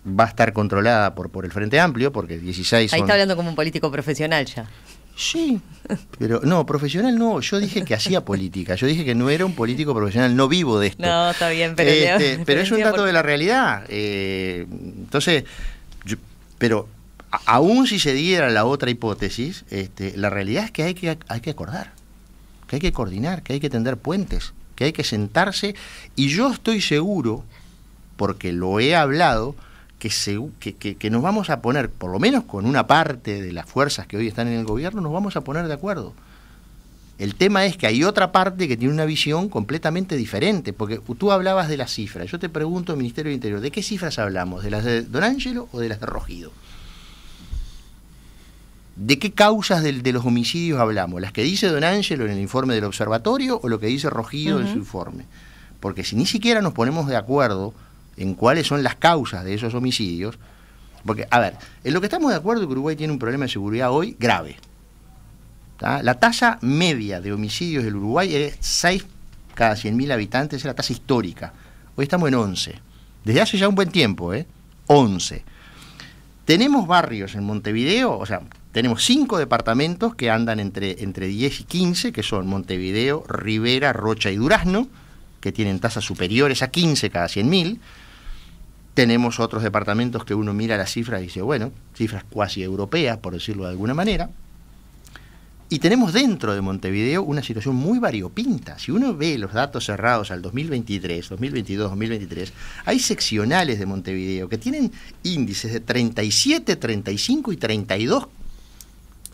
va a estar controlada por el Frente Amplio, porque 16 son... Ahí está hablando como un político profesional ya. Sí, pero no, profesional no, yo dije que hacía política, yo dije que no era un político profesional, no vivo de esto. No, está bien, pero es un dato de la realidad. Entonces, pero aún si se diera la otra hipótesis, la realidad es que hay que acordar, que hay que coordinar, que hay que tender puentes, que hay que sentarse, y yo estoy seguro, porque lo he hablado, que nos vamos a poner, por lo menos con una parte de las fuerzas que hoy están en el gobierno, nos vamos a poner de acuerdo. El tema es que hay otra parte que tiene una visión completamente diferente, porque tú hablabas de las cifras. Yo te pregunto, Ministerio del Interior, ¿de qué cifras hablamos? ¿De las de Don Ángelo o de las de Rogido? ¿De qué causas de los homicidios hablamos? ¿Las que dice Don Ángelo en el informe del observatorio o lo que dice Rogido en su informe? Porque si ni siquiera nos ponemos de acuerdo en cuáles son las causas de esos homicidios, porque, a ver, en lo que estamos de acuerdo es que Uruguay tiene un problema de seguridad hoy grave. ¿Tá? La tasa media de homicidios del Uruguay es 6 cada 100.000 habitantes, es la tasa histórica. Hoy estamos en 11. Desde hace ya un buen tiempo, 11. Tenemos barrios en Montevideo, o sea, tenemos 5 departamentos que andan entre 10 y 15, que son Montevideo, Rivera, Rocha y Durazno, que tienen tasas superiores a 15 cada 100.000. Tenemos otros departamentos que uno mira las cifras y dice, bueno, cifras cuasi europeas, por decirlo de alguna manera. Y tenemos dentro de Montevideo una situación muy variopinta. Si uno ve los datos cerrados al 2023, 2022, 2023, hay seccionales de Montevideo que tienen índices de 37, 35 y 32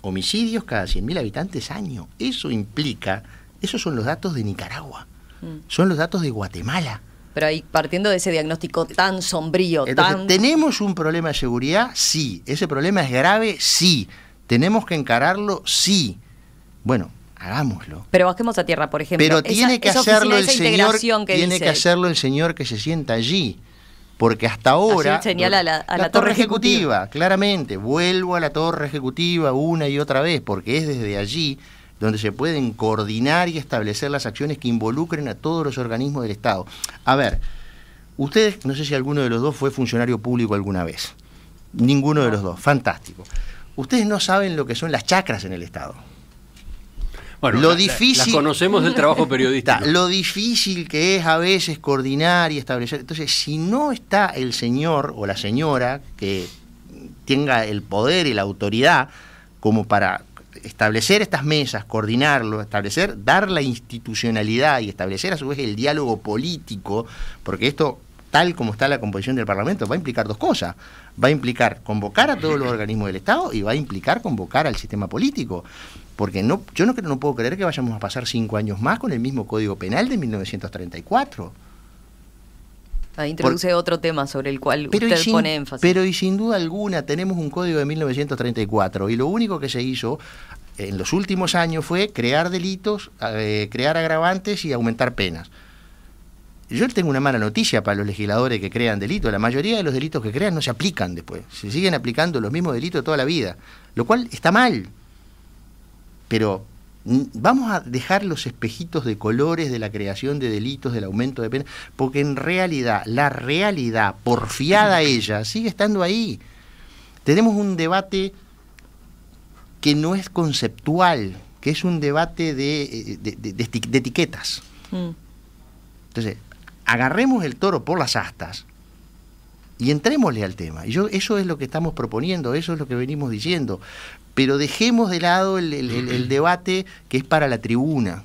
homicidios cada 100.000 habitantes año. Eso implica, esos son los datos de Nicaragua, son los datos de Guatemala. Pero ahí, partiendo de ese diagnóstico tan sombrío, entonces, ¿tenemos un problema de seguridad? Sí. ¿Ese problema es grave? Sí. ¿Tenemos que encararlo? Sí. Bueno, hagámoslo. Pero bajemos a tierra, por ejemplo. Pero tiene que hacerlo el señor, tiene que hacerlo el señor que se sienta allí. Porque hasta ahora... Allí señala a la torre ejecutiva. Claramente. Vuelvo a la torre ejecutiva una y otra vez, porque es desde allí donde se pueden coordinar y establecer las acciones que involucren a todos los organismos del Estado. A ver, ustedes, no sé si alguno de los dos fue funcionario público alguna vez. Ninguno de los dos. Fantástico. Ustedes no saben lo que son las chacras en el Estado. Bueno, lo difícil, las conocemos del trabajo periodístico. Lo difícil que es a veces coordinar y establecer. Entonces, si no está el señor o la señora que tenga el poder y la autoridad como para establecer estas mesas, coordinarlo, dar la institucionalidad y establecer a su vez el diálogo político, porque esto, tal como está la composición del Parlamento, va a implicar dos cosas. Va a implicar convocar a todos los organismos del Estado y va a implicar convocar al sistema político. Porque yo no puedo creer que vayamos a pasar 5 años más con el mismo Código Penal de 1934. Ahí introduce otro tema sobre el cual usted pone énfasis. Pero y sin duda alguna tenemos un código de 1934 y lo único que se hizo en los últimos años fue crear delitos, crear agravantes y aumentar penas. Yo tengo una mala noticia para los legisladores que crean delitos. La mayoría de los delitos que crean no se aplican después. Se siguen aplicando los mismos delitos toda la vida, lo cual está mal. Pero vamos a dejar los espejitos de colores de la creación de delitos, del aumento de penas, porque en realidad, la realidad, porfiada ella, sigue estando ahí. Tenemos un debate que no es conceptual, que es un debate de etiquetas. Entonces, agarremos el toro por las astas y entrémosle al tema. Y eso es lo que estamos proponiendo, eso es lo que venimos diciendo. Pero dejemos de lado el debate que es para la tribuna,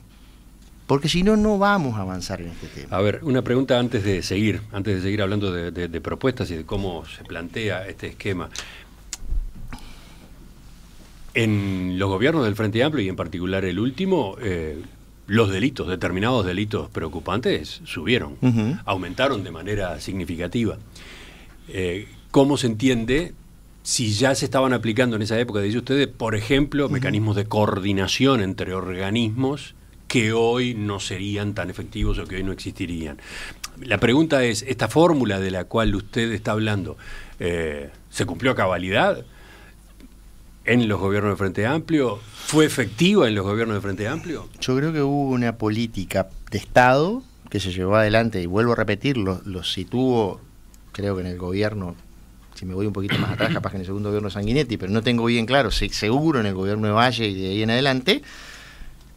porque si no, no vamos a avanzar en este tema. A ver, una pregunta antes de seguir hablando de propuestas y de cómo se plantea este esquema. En los gobiernos del Frente Amplio, y en particular el último, los delitos, determinados delitos preocupantes, subieron, aumentaron de manera significativa. ¿Cómo se entiende si ya se estaban aplicando en esa época, dice usted, por ejemplo, mecanismos de coordinación entre organismos que hoy no serían tan efectivos o que hoy no existirían? La pregunta es, ¿esta fórmula de la cual usted está hablando se cumplió a cabalidad en los gobiernos del Frente Amplio? ¿Fue efectiva en los gobiernos del Frente Amplio? Yo creo que hubo una política de Estado que se llevó adelante, y vuelvo a repetir, lo situó, creo que en el gobierno, si me voy un poquito más atrás, capaz que en el segundo gobierno de Sanguinetti, pero no tengo bien claro, seguro en el gobierno de Valle y de ahí en adelante,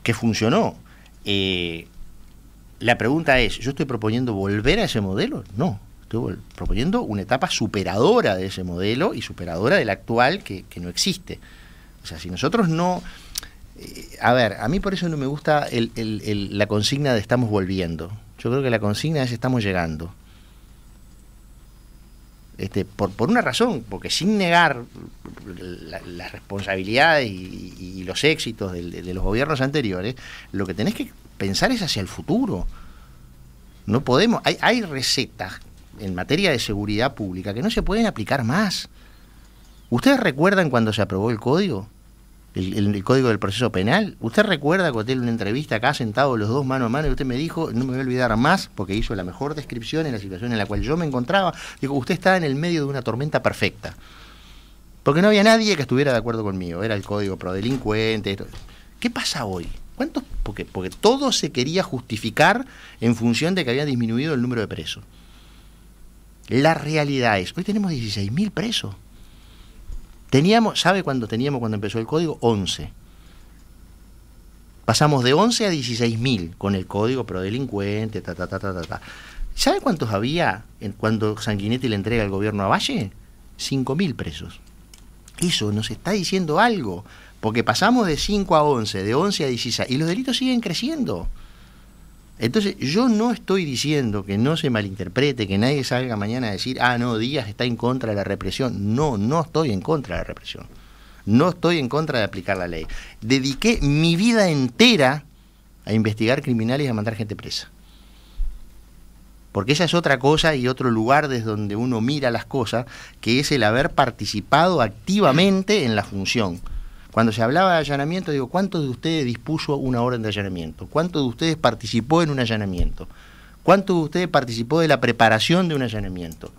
que funcionó. La pregunta es, ¿yo estoy proponiendo volver a ese modelo? No, estoy proponiendo una etapa superadora de ese modelo y superadora del actual que no existe. O sea, si nosotros no... a ver, a mí por eso no me gusta la consigna de estamos volviendo. Yo creo que la consigna es estamos llegando. Por una razón, porque sin negar las responsabilidades y los éxitos de los gobiernos anteriores, lo que tenés que pensar es hacia el futuro. No podemos, hay recetas en materia de seguridad pública que no se pueden aplicar más. ¿Ustedes recuerdan cuando se aprobó el código? El Código del Proceso Penal. ¿Usted recuerda cuando en una entrevista acá sentados los dos mano a mano y usted me dijo, no me voy a olvidar más, porque hizo la mejor descripción en la situación en la cual yo me encontraba? Dijo, usted está en el medio de una tormenta perfecta. Porque no había nadie que estuviera de acuerdo conmigo. Era el Código Prodelincuente. ¿Qué pasa hoy? ¿Cuántos? Porque todo se quería justificar en función de que había disminuido el número de presos. La realidad es, hoy tenemos 16.000 presos. ¿Sabe cuándo teníamos cuando empezó el código? 11. Pasamos de 11 a 16.000 con el código Prodelincuente, ¿Sabe cuántos había cuando Sanguinetti le entrega el gobierno a Valle? 5.000 presos. Eso nos está diciendo algo, porque pasamos de 5 a 11, de 11 a 16, y los delitos siguen creciendo. Entonces, yo no estoy diciendo, que no se malinterprete, que nadie salga mañana a decir, no, Díaz está en contra de la represión. No, no estoy en contra de la represión. No estoy en contra de aplicar la ley. Dediqué mi vida entera a investigar criminales y a mandar gente presa. Porque esa es otra cosa y otro lugar desde donde uno mira las cosas, que es el haber participado activamente en la función. Cuando se hablaba de allanamiento, digo, ¿cuántos de ustedes dispuso una orden de allanamiento? ¿Cuántos de ustedes participó en un allanamiento? ¿Cuántos de ustedes participó de la preparación de un allanamiento?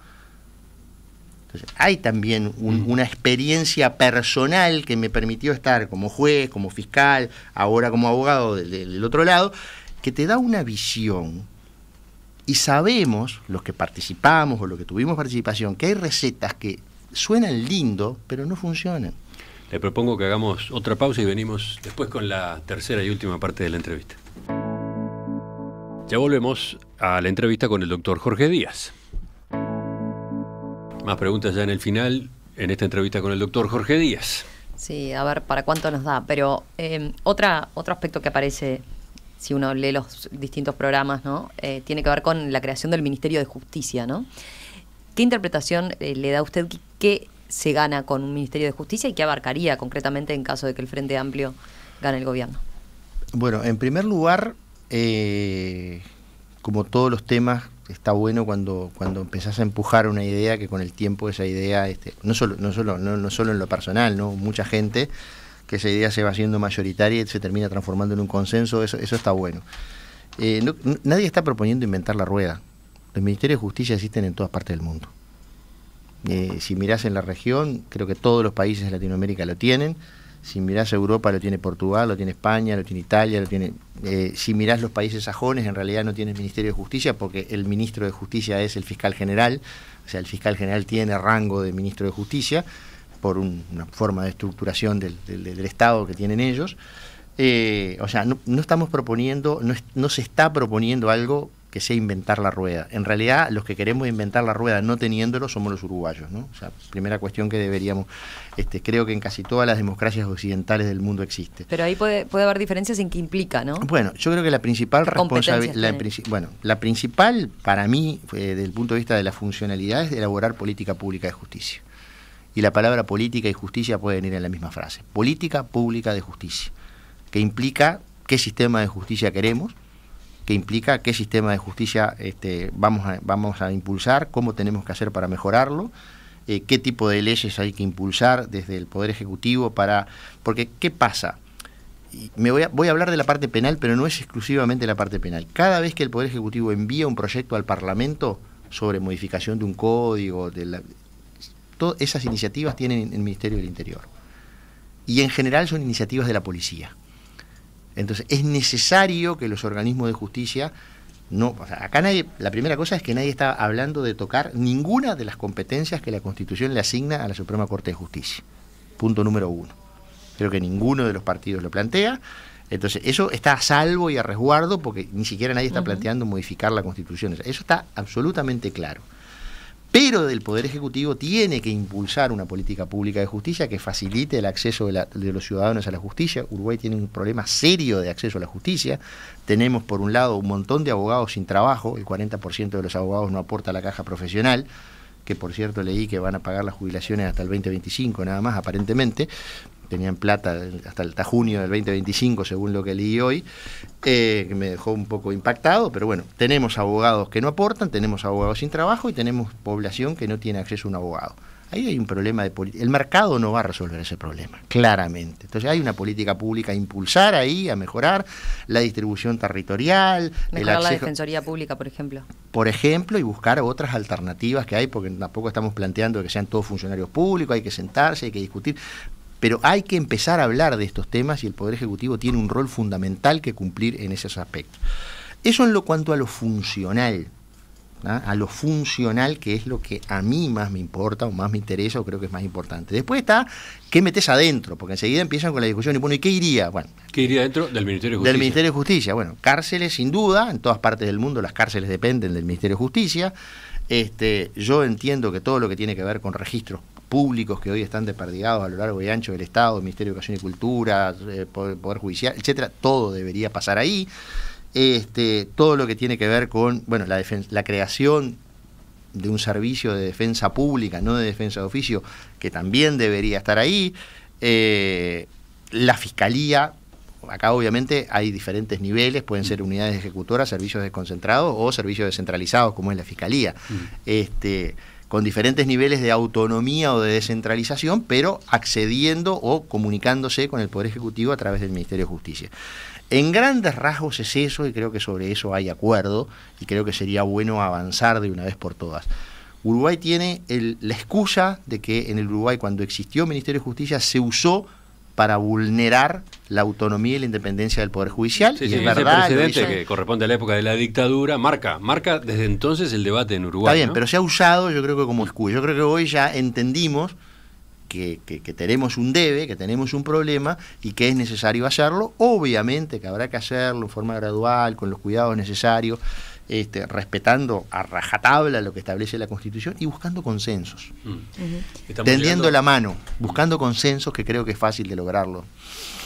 Entonces, hay también una experiencia personal que me permitió estar como juez, como fiscal, ahora como abogado del otro lado, que te da una visión. Y sabemos, los que participamos o los que tuvimos participación, que hay recetas que suenan lindo, pero no funcionan. Le propongo que hagamos otra pausa y venimos después con la tercera y última parte de la entrevista. Ya volvemos a la entrevista con el doctor Jorge Díaz. Más preguntas ya en el final, en esta entrevista con el doctor Jorge Díaz. Sí, a ver, ¿para cuánto nos da? Pero otro aspecto que aparece, si uno lee los distintos programas, ¿no? Tiene que ver con la creación del Ministerio de Justicia, ¿no? ¿Qué interpretación le da a usted? ¿Qué se gana con un Ministerio de Justicia y qué abarcaría concretamente en caso de que el Frente Amplio gane el gobierno? Bueno, en primer lugar, como todos los temas, está bueno cuando empezás a empujar una idea que con el tiempo esa idea, no solo en lo personal, ¿no? Mucha gente, que esa idea se va haciendo mayoritaria y se termina transformando en un consenso, eso está bueno. Nadie está proponiendo inventar la rueda. Los ministerios de justicia existen en todas partes del mundo. Si mirás en la región, creo que todos los países de Latinoamérica lo tienen. Si mirás a Europa, lo tiene Portugal, lo tiene España, lo tiene Italia, lo tiene... si mirás los países sajones, en realidad no tienen Ministerio de Justicia porque el ministro de Justicia es el fiscal general. O sea, el fiscal general tiene rango de ministro de Justicia por una forma de estructuración del Estado que tienen ellos. O sea, no estamos proponiendo, no se está proponiendo algo que sea inventar la rueda. En realidad, los que queremos inventar la rueda no teniéndolo somos los uruguayos, ¿no? O sea, primera cuestión que deberíamos... creo que en casi todas las democracias occidentales del mundo existe. Pero ahí puede haber diferencias en qué implica, ¿no? Bueno, yo creo que la principal responsabilidad... la principal, para mí, desde el punto de vista de la funcionalidad, es elaborar política pública de justicia. Y la palabra política y justicia pueden ir en la misma frase. Política pública de justicia, que implica qué sistema de justicia queremos, que implica qué sistema de justicia vamos a impulsar, cómo tenemos que hacer para mejorarlo, qué tipo de leyes hay que impulsar desde el Poder Ejecutivo para... Porque, ¿qué pasa? Voy a hablar de la parte penal, pero no es exclusivamente la parte penal. Cada vez que el Poder Ejecutivo envía un proyecto al Parlamento sobre modificación de un código, todas esas iniciativas tienen el Ministerio del Interior. Y en general son iniciativas de la policía. Entonces, es necesario que los organismos de justicia acá la primera cosa es que nadie está hablando de tocar ninguna de las competencias que la Constitución le asigna a la Suprema Corte de Justicia. Punto número 1. Creo que ninguno de los partidos lo plantea. Entonces, eso está a salvo y a resguardo porque ni siquiera nadie está planteando modificar la Constitución. Eso está absolutamente claro. Pero el Poder Ejecutivo tiene que impulsar una política pública de justicia que facilite el acceso de los ciudadanos a la justicia. Uruguay tiene un problema serio de acceso a la justicia. Tenemos, por un lado, un montón de abogados sin trabajo. El 40% de los abogados no aporta a la caja profesional, que por cierto leí que van a pagar las jubilaciones hasta el 2025 nada más, aparentemente. Tenían plata hasta junio del 2025, según lo que leí hoy, que me dejó un poco impactado, pero bueno, tenemos abogados que no aportan, tenemos abogados sin trabajo y tenemos población que no tiene acceso a un abogado. Ahí hay un problema de política. El mercado no va a resolver ese problema, claramente. Entonces hay una política pública a impulsar ahí, a mejorar la distribución territorial. Mejorar la Defensoría Pública, por ejemplo. Por ejemplo, y buscar otras alternativas que hay, porque tampoco estamos planteando que sean todos funcionarios públicos, hay que sentarse, hay que discutir. Pero hay que empezar a hablar de estos temas y el Poder Ejecutivo tiene un rol fundamental que cumplir en esos aspectos. Eso en cuanto a lo funcional, ¿no? A lo funcional, que es lo que a mí más me importa o más me interesa o creo que es más importante. Después está qué metes adentro, porque enseguida empiezan con la discusión y bueno, ¿y qué iría? Bueno, ¿qué iría dentro del Ministerio de Justicia? Del Ministerio de Justicia. Bueno, cárceles sin duda, en todas partes del mundo las cárceles dependen del Ministerio de Justicia. Yo entiendo que todo lo que tiene que ver con registros públicos que hoy están desperdigados a lo largo y ancho del Estado, Ministerio de Educación y Cultura, Poder Judicial, etcétera, todo debería pasar ahí. Todo lo que tiene que ver con la creación de un servicio de defensa pública, no de defensa de oficio, que también debería estar ahí. La Fiscalía, acá obviamente hay diferentes niveles, pueden ser unidades ejecutoras, servicios desconcentrados o servicios descentralizados, como es la Fiscalía. Con diferentes niveles de autonomía o de descentralización, pero accediendo o comunicándose con el Poder Ejecutivo a través del Ministerio de Justicia. En grandes rasgos es eso, y creo que sobre eso hay acuerdo, y creo que sería bueno avanzar de una vez por todas. Uruguay tiene la excusa de que en el Uruguay, cuando existió Ministerio de Justicia, se usó para vulnerar la autonomía y la independencia del Poder Judicial. Sí, y sí, es verdad, ese precedente que corresponde a la época de la dictadura marca desde entonces el debate en Uruguay. Está bien, ¿no? pero se ha usado, yo creo que como excusa. Yo creo que hoy ya entendimos que tenemos un debe, que tenemos un problema y que es necesario hacerlo. Obviamente que habrá que hacerlo en forma gradual, con los cuidados necesarios, respetando a rajatabla lo que establece la Constitución y buscando consensos. Tendiendo la mano, buscando consensos, que creo que es fácil de lograrlo.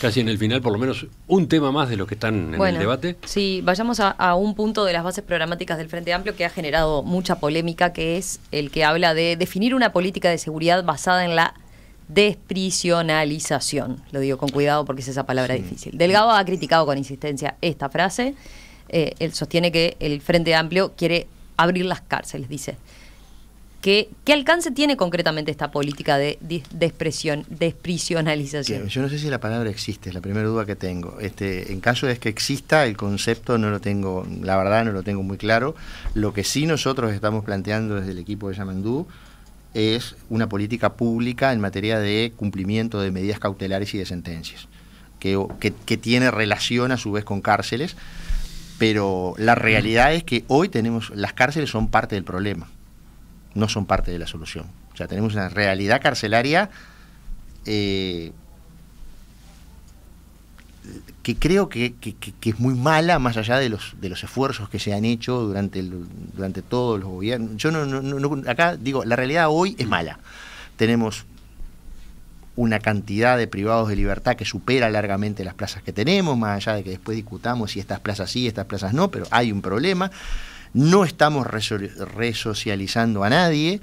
Casi en el final, por lo menos, un tema más de los que están en el debate. Sí, vayamos a un punto de las bases programáticas del Frente Amplio que ha generado mucha polémica, que es el que habla de definir una política de seguridad basada en la desprisionalización. Lo digo con cuidado porque es esa palabra difícil. Delgado ha criticado con insistencia esta frase. Él sostiene que el Frente Amplio quiere abrir las cárceles, dice. ¿Qué alcance tiene concretamente esta política de desprisionalización? Yo no sé si la palabra existe, es la primera duda que tengo. En caso de que exista, el concepto no lo tengo, la verdad no lo tengo muy claro. Lo que sí nosotros estamos planteando desde el equipo de Yamandú es una política pública en materia de cumplimiento de medidas cautelares y de sentencias, que tiene relación a su vez con cárceles, pero la realidad es que hoy las cárceles son parte del problema, no son parte de la solución. O sea, tenemos una realidad carcelaria que creo que es muy mala, más allá de los esfuerzos que se han hecho durante todos los gobiernos. Yo acá digo, la realidad hoy es mala. Tenemos una cantidad de privados de libertad que supera largamente las plazas que tenemos, más allá de que después discutamos si estas plazas sí, estas plazas no, pero hay un problema. No estamos resocializando a nadie.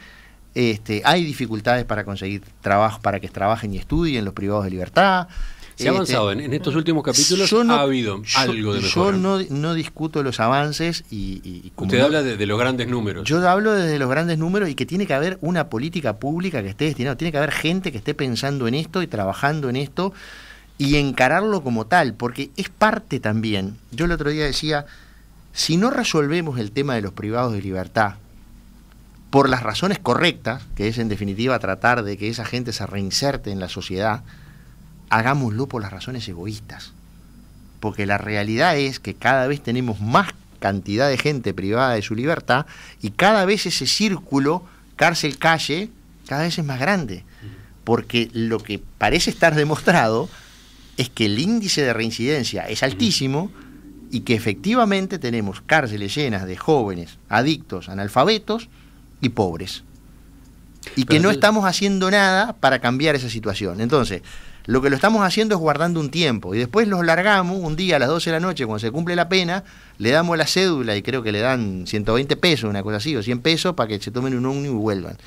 Hay dificultades para conseguir trabajo, para que trabajen y estudien los privados de libertad. Se ha avanzado en estos últimos capítulos, ha habido algo de mejora. Yo no discuto los avances y como usted habla de los grandes números. Yo hablo desde los grandes números y que tiene que haber una política pública que esté destinada, tiene que haber gente que esté pensando en esto y trabajando en esto y encararlo como tal, porque es parte también. Yo el otro día decía, si no resolvemos el tema de los privados de libertad por las razones correctas, que es en definitiva tratar de que esa gente se reinserte en la sociedad, hagámoslo por las razones egoístas. Porque la realidad es que cada vez tenemos más cantidad de gente privada de su libertad y cada vez ese círculo cárcel-calle cada vez es más grande. Porque lo que parece estar demostrado es que el índice de reincidencia es altísimo y que efectivamente tenemos cárceles llenas de jóvenes, adictos, analfabetos y pobres. Y que no estamos haciendo nada para cambiar esa situación. Entonces, lo que lo estamos haciendo es guardando un tiempo y después los largamos un día a las 12 de la noche cuando se cumple la pena, le damos la cédula y creo que le dan 120 pesos, una cosa así, o 100 pesos para que se tomen un ómnibus y vuelvan.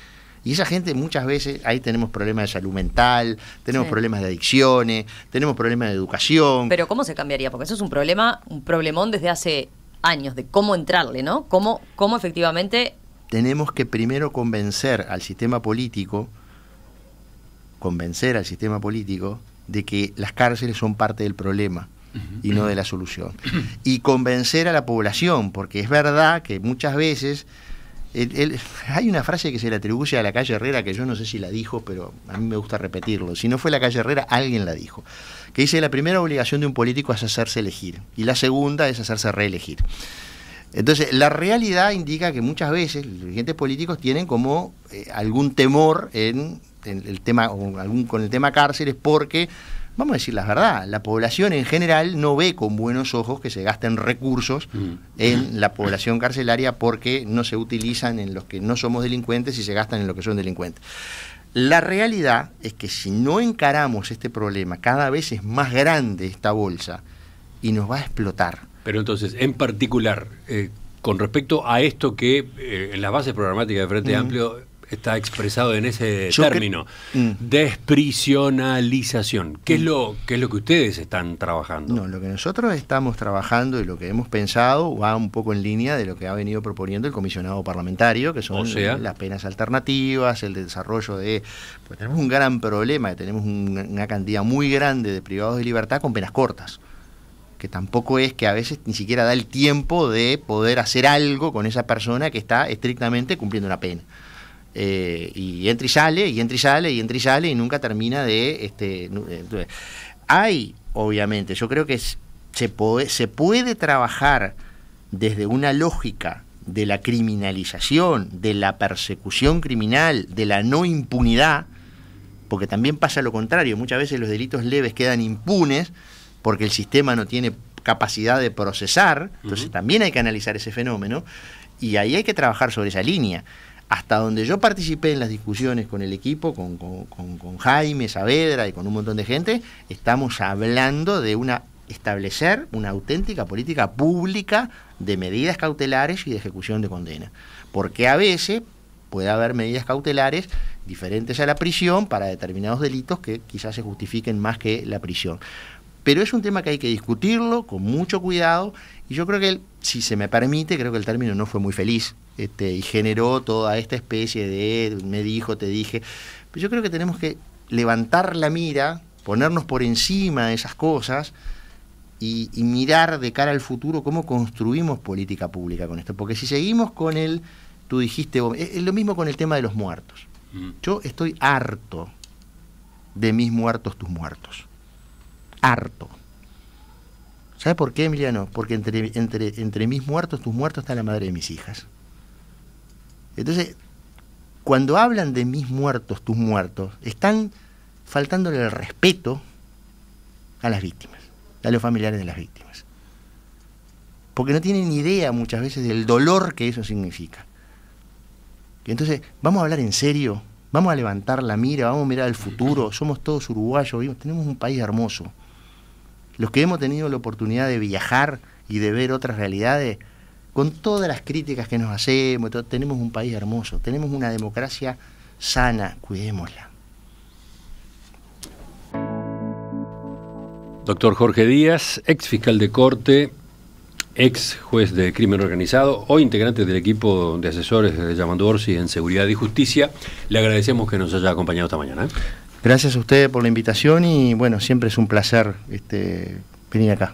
Y esa gente muchas veces, ahí tenemos problemas de salud mental, tenemos problemas de adicciones, tenemos problemas de educación. Pero ¿cómo se cambiaría? Porque eso es un problemón desde hace años, de cómo entrarle, ¿no? ¿Cómo efectivamente? Tenemos que primero convencer al sistema político de que las cárceles son parte del problema y no de la solución. Y convencer a la población, porque es verdad que muchas veces hay una frase que se le atribuye a la calle Herrera, que yo no sé si la dijo, pero a mí me gusta repetirlo. Si no fue la calle Herrera, alguien la dijo. Que dice, la primera obligación de un político es hacerse elegir, y la segunda es hacerse reelegir. Entonces, la realidad indica que muchas veces los dirigentes políticos tienen como algún temor en el tema, con el tema cárceles, porque, vamos a decir la verdad, la población en general no ve con buenos ojos que se gasten recursos en la población carcelaria porque no se utilizan en los que no somos delincuentes y se gastan en los que son delincuentes. La realidad es que si no encaramos este problema, cada vez es más grande esta bolsa y nos va a explotar. Pero entonces, en particular, con respecto a esto que en las bases programáticas de Frente Amplio está expresado en ese término, desprisionalización. ¿Qué es lo que ustedes están trabajando? No, lo que nosotros estamos trabajando y lo que hemos pensado va un poco en línea de lo que ha venido proponiendo el comisionado parlamentario, que son las penas alternativas, el desarrollo de... Pues tenemos un gran problema, tenemos una cantidad muy grande de privados de libertad con penas cortas, que tampoco es que a veces ni siquiera da el tiempo de poder hacer algo con esa persona que está estrictamente cumpliendo una pena. Y entra y sale, y entra y sale, y entra y sale, y nunca termina de... Hay, obviamente, yo creo que se puede trabajar desde una lógica de la criminalización, de la persecución criminal, de la no impunidad, porque también pasa lo contrario, muchas veces los delitos leves quedan impunes porque el sistema no tiene capacidad de procesar, entonces también hay que analizar ese fenómeno, y ahí hay que trabajar sobre esa línea. Hasta donde yo participé en las discusiones con el equipo, con Jaime Saavedra y con un montón de gente, estamos hablando de establecer una auténtica política pública de medidas cautelares y de ejecución de condena. Porque a veces puede haber medidas cautelares diferentes a la prisión para determinados delitos que quizás se justifiquen más que la prisión. Pero es un tema que hay que discutirlo con mucho cuidado, y yo creo que, si se me permite, creo que el término no fue muy feliz, y generó toda esta especie de me dijo, te dije. Pero yo creo que tenemos que levantar la mira, ponernos por encima de esas cosas y mirar de cara al futuro cómo construimos política pública con esto. Porque si seguimos con tú dijiste, es lo mismo con el tema de los muertos. Yo estoy harto de mis muertos, tus muertos. Harto. ¿Sabes por qué, Emiliano? Porque entre mis muertos, tus muertos, está la madre de mis hijas. Entonces, cuando hablan de mis muertos, tus muertos, están faltándole el respeto a las víctimas, a los familiares de las víctimas. Porque no tienen ni idea muchas veces del dolor que eso significa. Y entonces, vamos a hablar en serio, vamos a levantar la mira, vamos a mirar al futuro, somos todos uruguayos, tenemos un país hermoso. Los que hemos tenido la oportunidad de viajar y de ver otras realidades, con todas las críticas que nos hacemos, tenemos un país hermoso, tenemos una democracia sana, cuidémosla. Doctor Jorge Díaz, ex fiscal de corte, ex juez de crimen organizado, hoy integrante del equipo de asesores de Yamandu Orsi en Seguridad y Justicia, le agradecemos que nos haya acompañado esta mañana. Gracias a ustedes por la invitación y bueno, siempre es un placer venir acá.